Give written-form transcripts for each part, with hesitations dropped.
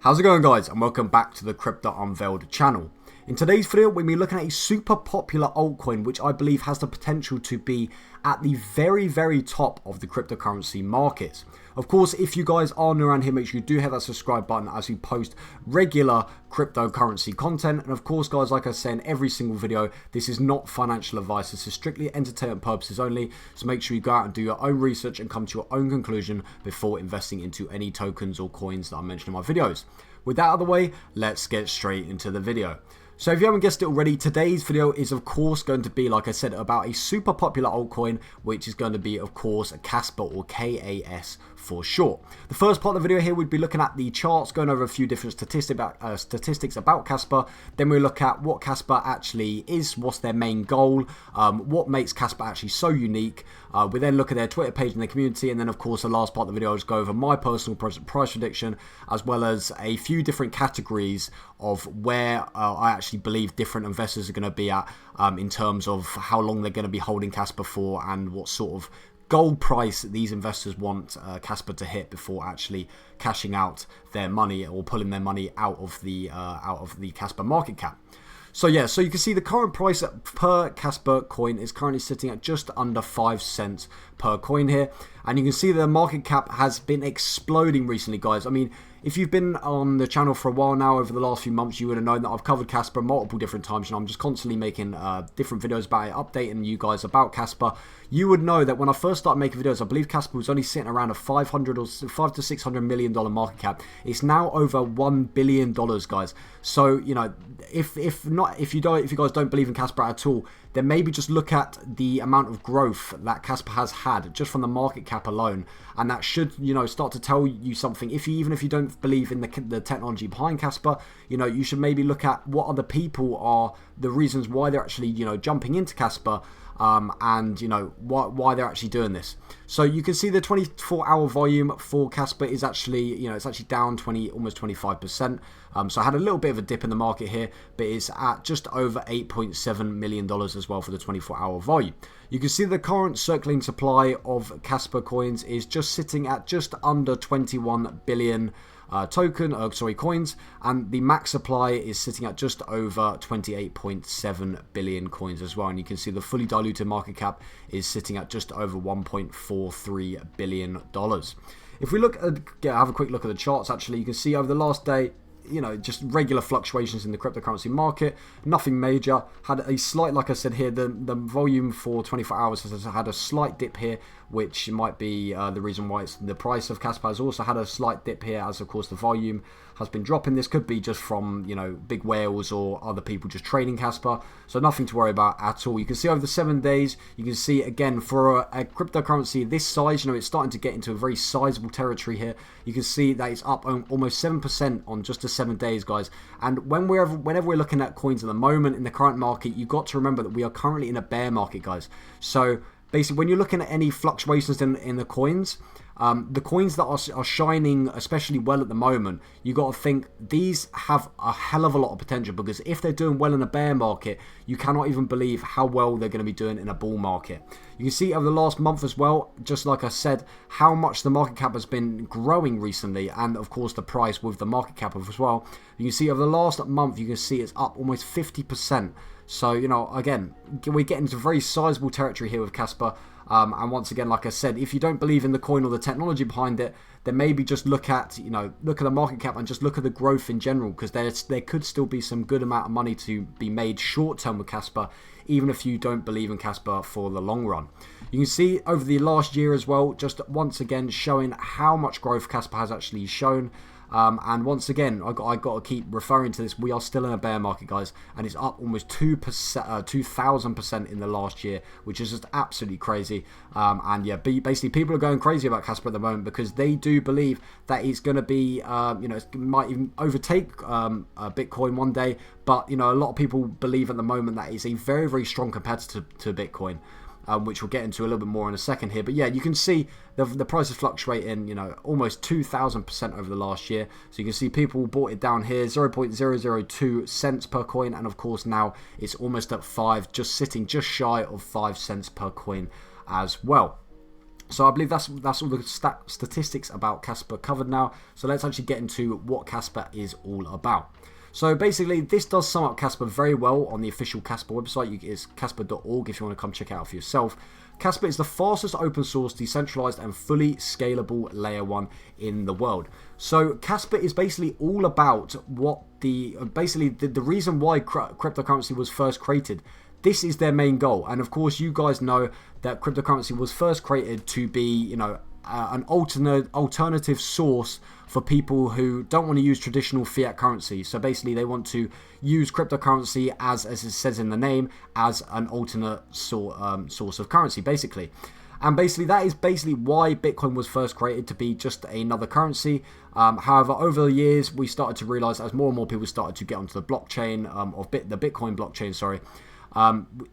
How's it going, guys, and welcome back to the Crypto Unveiled channel. In today's video, we'll be looking at a super popular altcoin which I believe has the potential to be at the very top of the cryptocurrency markets. Of course, if you guys are new around here, make sure you do hit that subscribe button as we post regular cryptocurrency content. And of course, guys, like I say in every single video, this is not financial advice. This is strictly entertainment purposes only. So make sure you go out and do your own research and come to your own conclusion before investing into any tokens or coins that I mention in my videos. With that out of the way, let's get straight into the video. So if you haven't guessed it already, today's video is of course going to be, like I said, about a super popular altcoin, which is going to be, of course, Kaspa, or KAS for short. The first part of the video here, we'd be looking at the charts, going over a few different statistics about Kaspa. Then we'll look at what Kaspa actually is, what's their main goal, what makes Kaspa actually so unique. We then look at their Twitter page and their community, and then of course the last part of the video, I'll just go over my personal price prediction, as well as a few different categories of where I actually believe different investors are going to be at in terms of how long they're going to be holding Kaspa for, and what sort of gold price these investors want Kaspa to hit before actually cashing out their money or pulling their money out of the Kaspa market cap. So yeah, so you can see the current price per Kaspa coin is currently sitting at just under 5 cents per coin here. And you can see the market cap has been exploding recently, guys. I mean, if you've been on the channel for a while now, over the last few months, you would have known that I've covered Kaspa multiple different times, and I'm just constantly making different videos about it, updating you guys about Kaspa. You would know that when I first started making videos, I believe Kaspa was only sitting around a $500 to $600 million market cap. It's now over $1 billion, guys. So you know, if you guys don't believe in Kaspa at all, then maybe just look at the amount of growth that Kaspa has had just from the market cap alone, and that should, you know, start to tell you something. Even if you don't believe in the technology behind Kaspa, you know, you should maybe look at what other people are the reasons why they're actually, you know, jumping into Kaspa. And you know why they're actually doing this. So you can see the 24-hour volume for Kaspa is actually, you know, it's actually down almost 25%. So I had a little bit of a dip in the market here, but it's at just over $8.7 million as well for the 24-hour volume. You can see the current circulating supply of Kaspa coins is just sitting at just under 21 billion coins, and the max supply is sitting at just over 28.7 billion coins as well. And you can see the fully diluted market cap is sitting at just over $1.43 billion. If we have a quick look at the charts, actually, you can see over the last day, you know, just regular fluctuations in the cryptocurrency market, nothing major. Had a slight, like I said here, the volume for 24 hours has had a slight dip here, which might be the reason why the price of Kaspa has also had a slight dip here, as of course the volume has been dropping. This could be just from, you know, big whales or other people just trading Kaspa, so nothing to worry about at all. You can see over the 7 days, you can see again for a cryptocurrency this size, you know, it's starting to get into a very sizable territory here. You can see that it's up almost 7% on just the 7 days, guys. And whenever we're looking at coins at the moment in the current market, you've got to remember that we are currently in a bear market, guys. So basically, when you're looking at any fluctuations in the coins, the coins that are shining especially well at the moment, you got to think these have a hell of a lot of potential, because if they're doing well in a bear market, you cannot even believe how well they're going to be doing in a bull market. You can see over the last month as well, just like I said, how much the market cap has been growing recently, and of course the price with the market cap as well. You can see over the last month, you can see it's up almost 50%. So, you know, again, we're getting into very sizable territory here with Kaspa. And once again, like I said, if you don't believe in the coin or the technology behind it, then maybe just look at the market cap and just look at the growth in general, because there could still be some good amount of money to be made short term with Kaspa, even if you don't believe in Kaspa for the long run. You can see over the last year as well, just once again showing how much growth Kaspa has actually shown. And once again, I got to keep referring to this. We are still in a bear market, guys, and it's up almost 2,000% in the last year, which is just absolutely crazy. And yeah, basically people are going crazy about Kaspa at the moment, because they do believe that it's going to be, you know, it might even overtake Bitcoin one day. But you know, a lot of people believe at the moment that it's a very strong competitor to Bitcoin. Which we'll get into a little bit more in a second here. But yeah, you can see the price is fluctuating, you know, almost 2,000% over the last year. So you can see people bought it down here, 0.002 cents per coin, and of course now it's almost at 5, just sitting just shy of 5 cents per coin as well. So I believe that's all the statistics about Kaspa covered now. So let's actually get into what Kaspa is all about. So basically, this does sum up Kaspa very well on the official Kaspa website. It's kaspa.org if you want to come check it out for yourself. Kaspa is the fastest open source, decentralized, and fully scalable layer 1 in the world. So Kaspa is basically all about what the reason why cryptocurrency was first created. This is their main goal, and of course, you guys know that cryptocurrency was first created to be, an alternative source for people who don't want to use traditional fiat currency. So basically, they want to use cryptocurrency as it says in the name, as an alternate source of currency, basically. And basically, that is basically why Bitcoin was first created, to be just another currency. However, over the years, we started to realize, as more and more people started to get onto the blockchain the Bitcoin blockchain,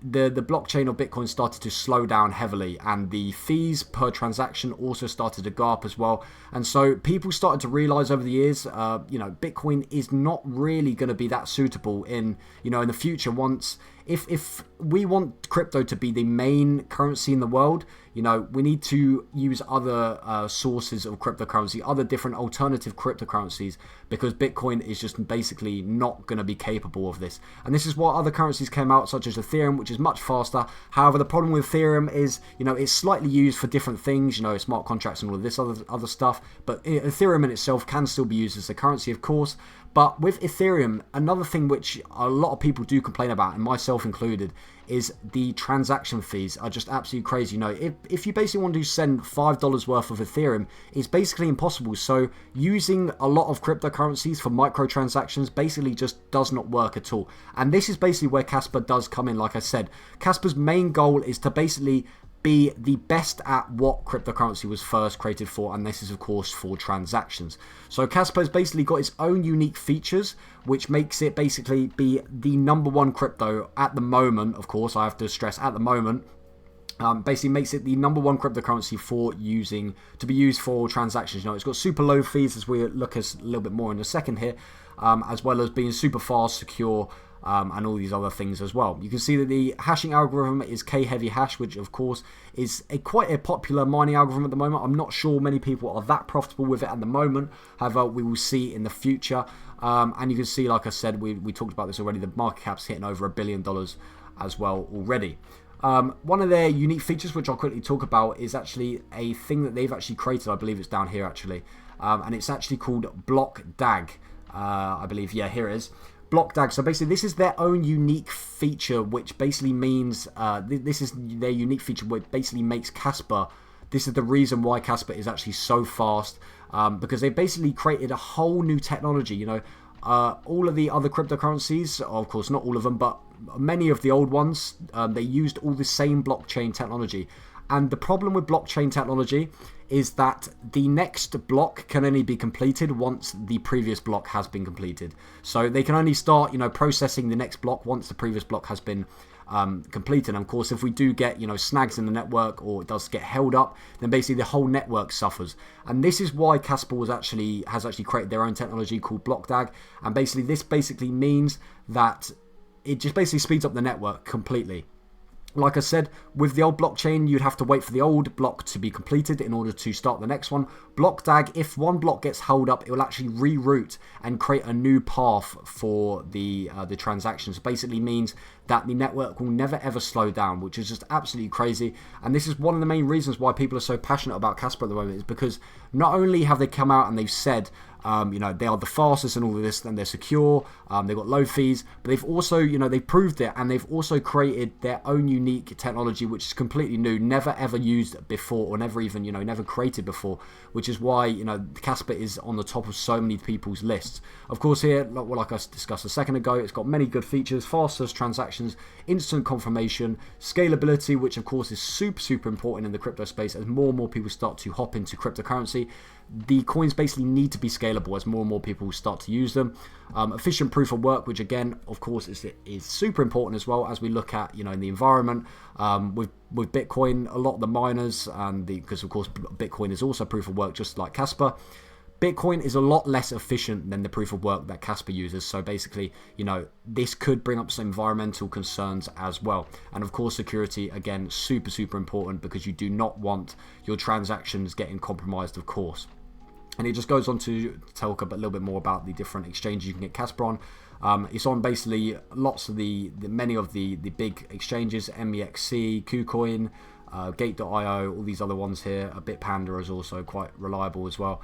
the blockchain of Bitcoin started to slow down heavily, and the fees per transaction also started to go up as well. And so people started to realize over the years, Bitcoin is not really going to be that suitable in the future. If we want crypto to be the main currency in the world, we need to use other sources of cryptocurrency, other different alternative cryptocurrencies, because Bitcoin is just basically not going to be capable of this. And this is why other currencies came out, such as Ethereum, which is much faster. However, the problem with Ethereum is, it's slightly used for different things, smart contracts and all of this other stuff. But Ethereum in itself can still be used as a currency, of course. But with Ethereum, another thing which a lot of people do complain about, and myself included, is the transaction fees are just absolutely crazy. If you basically want to send $5 worth of Ethereum, it's basically impossible. So using a lot of cryptocurrencies for microtransactions basically just does not work at all. And this is basically where Kaspa does come in. Like I said, Kaspa's main goal is to basically be the best at what cryptocurrency was first created for, and this is of course for transactions. So Kaspa has basically got its own unique features, which makes it basically be the #1 crypto at the moment. Of course, I have to stress at the moment. Basically makes it the #1 cryptocurrency to be used for transactions. It's got super low fees, as we look at a little bit more in a second here, as well as being super fast, secure, and all these other things as well. You can see that the hashing algorithm is K-heavy hash, which of course is quite a popular mining algorithm at the moment. I'm not sure many people are that profitable with it at the moment. However, we will see in the future. And you can see, like I said, we talked about this already, the market cap's hitting over $1 billion as well already. One of their unique features, which I'll quickly talk about, is actually a thing that they've actually created. I believe it's down here actually, and it's actually called Block DAG. I believe, yeah, here it is. Block DAG. So basically, this is their own unique feature, which basically means this is their unique feature, which basically makes Kaspa. This is the reason why Kaspa is actually so fast, because they basically created a whole new technology. All of the other cryptocurrencies, of course, not all of them, but many of the old ones, they used all the same blockchain technology. And the problem with blockchain technology is that the next block can only be completed once the previous block has been completed. So they can only start, processing the next block once the previous block has been completed. And of course, if we do get, snags in the network, or it does get held up, then basically the whole network suffers. And this is why Kaspa has actually created their own technology called BlockDAG. And basically, this basically means that it just basically speeds up the network completely. Like I said, with the old blockchain, you'd have to wait for the old block to be completed in order to start the next one. BlockDAG, if one block gets held up, it will actually reroute and create a new path for the transactions. Basically means that the network will never ever slow down, which is just absolutely crazy. And this is one of the main reasons why people are so passionate about Kaspa at the moment, is because not only have they come out and they've said, they are the fastest and all of this, and they're secure, they've got low fees, but they've also, they've proved it, and they've also created their own unique technology, which is completely new, never ever used before, or never even, never created before, which is why, Kaspa is on the top of so many people's lists. Of course, here, like I discussed a second ago, it's got many good features: fastest transactions, instant confirmation, scalability, which of course is super important in the crypto space. As more and more people start to hop into cryptocurrency, the coins basically need to be scalable as more and more people start to use them. Efficient proof of work, which again, of course, is super important as well, as we look at, in the environment. With Bitcoin, a lot of the miners, because of course Bitcoin is also proof of work, just like Kaspa. Bitcoin is a lot less efficient than the proof of work that Kaspa uses. So basically, you know, this could bring up some environmental concerns as well. And of course, security, again, super, super important, because you do not want your transactions getting compromised, of course. And it just goes on to talk a little bit more about the different exchanges you can get Kaspa on. It's on basically lots of many of the big exchanges, MEXC, KuCoin, Gate.io, all these other ones here. Bitpanda is also quite reliable as well.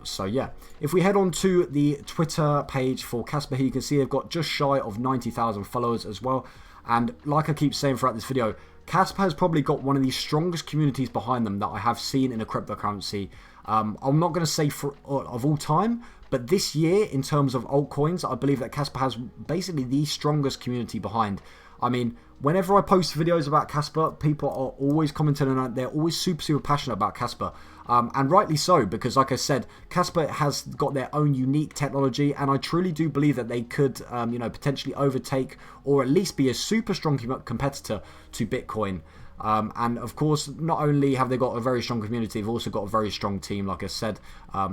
So yeah, if we head on to the Twitter page for Kaspa here, you can see they've got just shy of 90,000 followers as well. And like I keep saying throughout this video, Kaspa has probably got one of the strongest communities behind them that I have seen in a cryptocurrency. I'm not going to say of all time, but this year, in terms of altcoins, I believe that Kaspa has basically the strongest community behind. I mean, whenever I post videos about Kaspa, people are always commenting on it. They're always super, super passionate about Kaspa. And rightly so, because like I said, Kaspa has got their own unique technology, and I truly do believe that they could, you know, potentially overtake or at least be a super strong competitor to Bitcoin. And of course, not only have they got a very strong community, they've also got a very strong team. Like I said,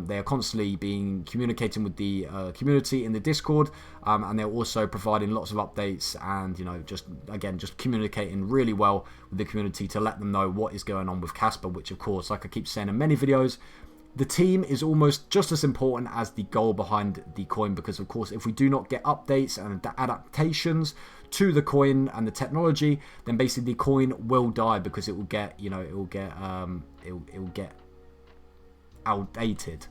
they are constantly communicating with the community in the Discord, and they're also providing lots of updates, and you know, just communicating really well with the community to let them know what is going on with Kaspa, which of course, like I keep saying in many videos, the team is almost just as important as the goal behind the coin, because of course, if we do not get updates and adaptations to the coin and the technology, then basically the coin will die, because it will get, you know, it will get outdated.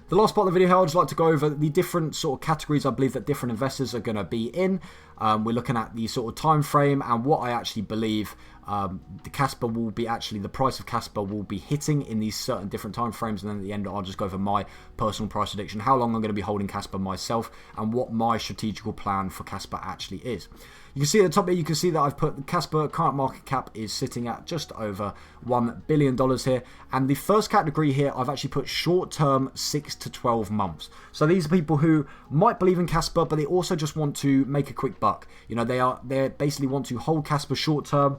The last part of the video here, I'd just like to go over the different sort of categories I believe that different investors are going to be in. We're looking at the sort of time frame and what I actually believe the Kaspa will be, actually the price of Kaspa will be hitting in these certain different time frames, and then at the end I'll just go over my personal price prediction, how long I'm going to be holding Kaspa myself, and what my strategical plan for Kaspa actually is. You can see at the top here, you can see that I've put the Kaspa current market cap is sitting at just over $1 billion here, and the first category here I've actually put short term, 6 to 12 months. So these are people who might believe in Kaspa, but they also just want to make a quick buck. You know, they basically want to hold Kaspa short term.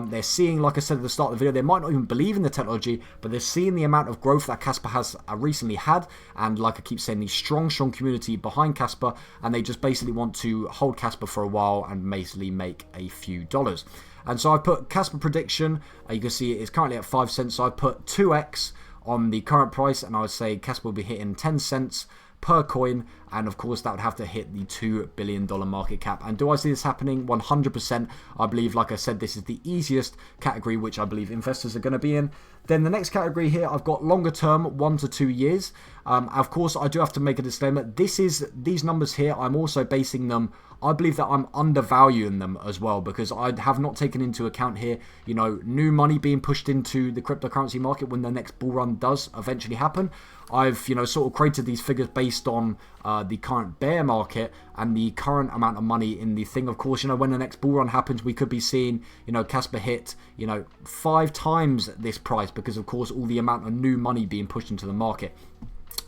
They're seeing, like I said at the start of the video, they might not even believe in the technology, but they're seeing the amount of growth that Kaspa has recently had, and like I keep saying, the strong community behind Kaspa, and they just basically want to hold Kaspa for a while and basically make a few dollars. And so I put Kaspa prediction, you can see it is currently at 5 cents, so I put 2x on the current price, and I would say Kaspa will be hitting 10 cents per coin, and of course that would have to hit the $2 billion market cap. And do I see this happening? 100%. I believe, like I said, this is the easiest category which I believe investors are going to be in. Then the next category here, I've got longer term, 1 to 2 years. Of course, I do have to make a disclaimer. These numbers here, I'm also basing them, I believe that I'm undervaluing them as well, because I have not taken into account here, you know, new money being pushed into the cryptocurrency market when the next bull run does eventually happen. I've, you know, sort of created these figures based on the current bear market and the current amount of money in the thing. Of course, you know, when the next bull run happens, we could be seeing, you know, Kaspa hit, you know, 5 times this price, because of course all the amount of new money being pushed into the market.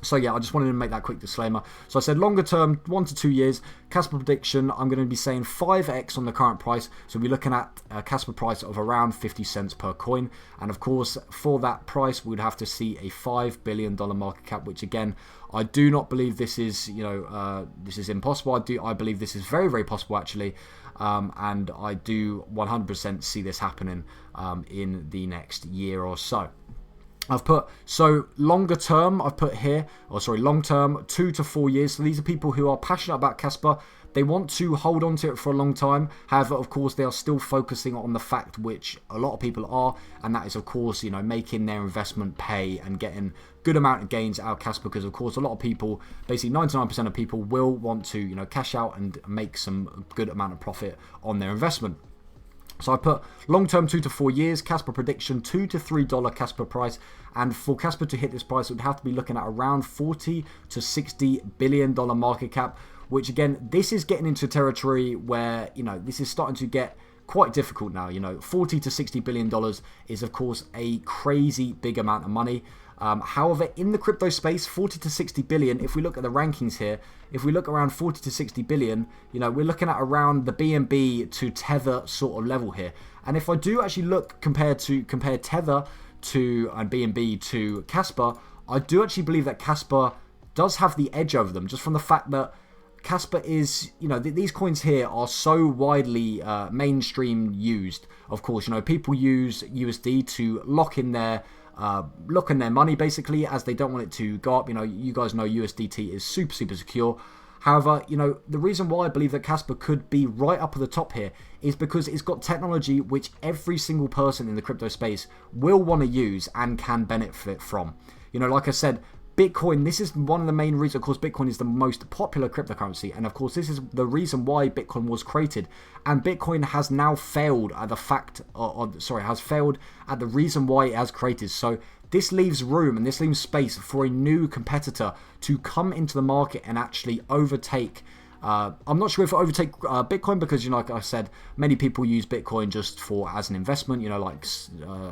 So yeah, I just wanted to make that quick disclaimer. So I said longer term, 1 to 2 years. Kaspa prediction, I'm going to be saying 5x on the current price. So we're looking at a Kaspa price of around 50 cents per coin. And of course, for that price, we would have to see a $5 billion market cap, which again, I do not believe this is, you know, this is impossible. I believe this is very, very possible actually. And I do 100% see this happening in the next year or so. I've put, so longer term, I've put here, or sorry, long term, 2 to 4 years. So these are people who are passionate about Kaspa. They want to hold on to it for a long time. However, of course, they are still focusing on the fact which a lot of people are, and that is, of course, you know, making their investment pay and getting good amount of gains out of Kaspa, because, of course, a lot of people, basically 99% of people will want to, you know, cash out and make some good amount of profit on their investment. So I put long-term 2 to 4 years, Kaspa prediction, $2 to $3 Kaspa price, and for Kaspa to hit this price, it would have to be looking at around $40 to $60 billion market cap, which again, this is getting into territory where, you know, this is starting to get quite difficult now. You know, $40 to $60 billion is, of course, a crazy big amount of money. However, in the crypto space, 40 to 60 billion, if we look at the rankings here, if we look around 40 to 60 billion, you know, we're looking at around the BNB to Tether sort of level here. And if I do actually look, compare Tether to and BNB to Kaspa, I do actually believe that Kaspa does have the edge over them, just from the fact that Kaspa is, you know, these coins here are so widely mainstream used. Of course, you know, people use USD to lock in their money, basically, as they don't want it to go up. You know, you guys know USDT is super secure. However, you know, the reason why I believe that Kaspa could be right up at the top here is because it's got technology which every single person in the crypto space will want to use and can benefit from. You know, like I said, Bitcoin, this is one of the main reasons. Of course, Bitcoin is the most popular cryptocurrency, and of course this is the reason why Bitcoin was created. And Bitcoin has now failed at has failed at the reason why it has created. So this leaves room and this leaves space for a new competitor to come into the market and actually overtake. I'm not sure if it overtake Bitcoin, because, you know, like I said, many people use Bitcoin just as an investment, you know, like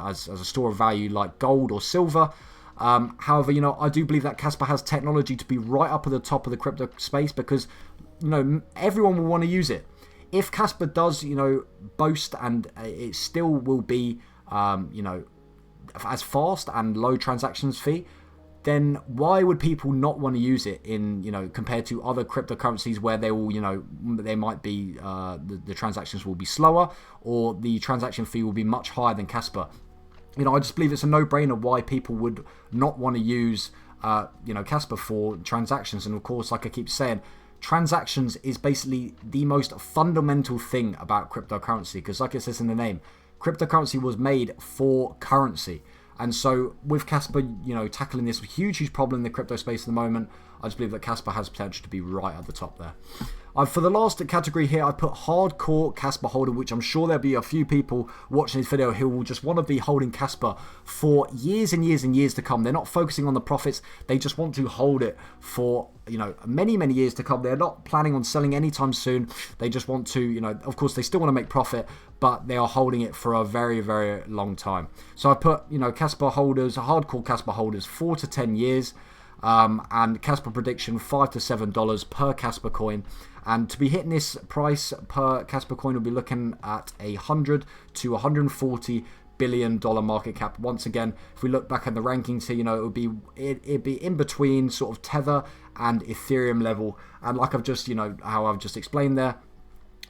as a store of value like gold or silver. However, you know, I do believe that Kaspa has technology to be right up at the top of the crypto space, because, you know, everyone will want to use it. If Kaspa does, you know, boast, and it still will be, you know, as fast and low transactions fee, then why would people not want to use it in, you know, compared to other cryptocurrencies where they will, you know, they might be, the transactions will be slower, or the transaction fee will be much higher than Kaspa. You know, I just believe it's a no-brainer why people would not want to use, you know, Kaspa for transactions. And of course, like I keep saying, transactions is basically the most fundamental thing about cryptocurrency, because like it says in the name, cryptocurrency was made for currency. And so with Kaspa, you know, tackling this huge problem in the crypto space at the moment, I just believe that Kaspa has potential to be right at the top there. For the last category here, I put hardcore Kaspa holder, which I'm sure there'll be a few people watching this video who will just want to be holding Kaspa for years and years to come. They're not focusing on the profits. They just want to hold it for, you know, many years to come. They're not planning on selling anytime soon. They just want to, you know, of course, they still want to make profit, but they are holding it for a very long time. So I put, you know, Kaspa holders, hardcore Kaspa holders, 4 to 10 years. And Kaspa prediction, $5 to $7 per Kaspa coin. And to be hitting this price per Kaspa coin, we'll be looking at $100 to $140 billion market cap. Once again, if we look back at the rankings here, you know, it'd be in between sort of Tether and Ethereum level. And like I've just, you know, how I've just explained there,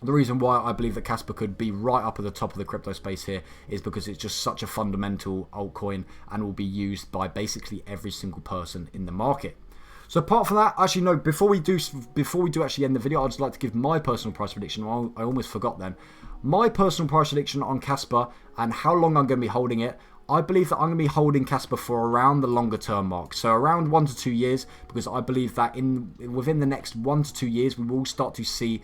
the reason why I believe that Kaspa could be right up at the top of the crypto space here is because it's just such a fundamental altcoin and will be used by basically every single person in the market. So apart from that, actually no, before we do actually end the video, I'd just like to give my personal price prediction. I almost forgot then. My personal price prediction on Kaspa and how long I'm going to be holding it. I believe that I'm going to be holding Kaspa for around the longer term mark, so around 1 to 2 years, because I believe that within the next 1 to 2 years we will start to see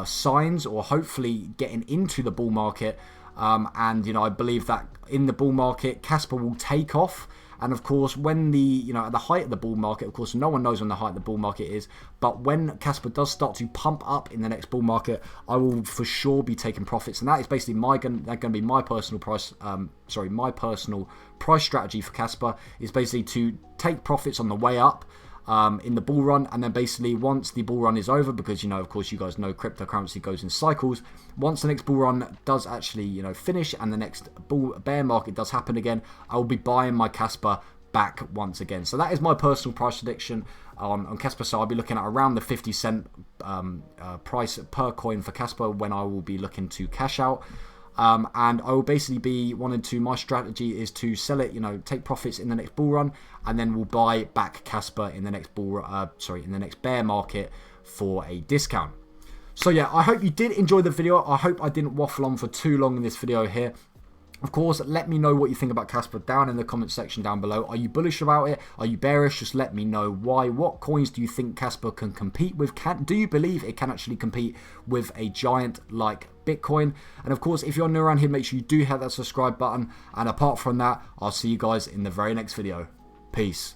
signs, or hopefully getting into the bull market, and, you know, I believe that in the bull market Kaspa will take off. And of course, when at the height of the bull market, of course, no one knows when the height of the bull market is, but when Kaspa does start to pump up in the next bull market, I will for sure be taking profits, and that is basically going to be my personal price. My personal price strategy for Kaspa is basically to take profits on the way up. In the bull run, and then basically once the bull run is over, because, you know, of course, you guys know cryptocurrency goes in cycles. Once the next bull run does actually, you know, finish, and the next bear market does happen again, I will be buying my Kaspa back once again. So that is my personal price prediction on Kaspa. So I'll be looking at around the 50-cent price per coin for Kaspa when I will be looking to cash out. And I will basically be wanting to, my strategy is to sell it, you know, take profits in the next bull run, and then we'll buy back Kaspa in the next in the next bear market for a discount. So yeah, I hope you did enjoy the video. I hope I didn't waffle on for too long in this video here. Of course, let me know what you think about Kaspa down in the comment section down below. Are you bullish about it? Are you bearish? Just let me know why. What coins do you think Kaspa can compete with? Do you believe it can actually compete with a giant like Bitcoin? And of course, if you're new around here, make sure you do hit that subscribe button. And apart from that, I'll see you guys in the very next video. Peace.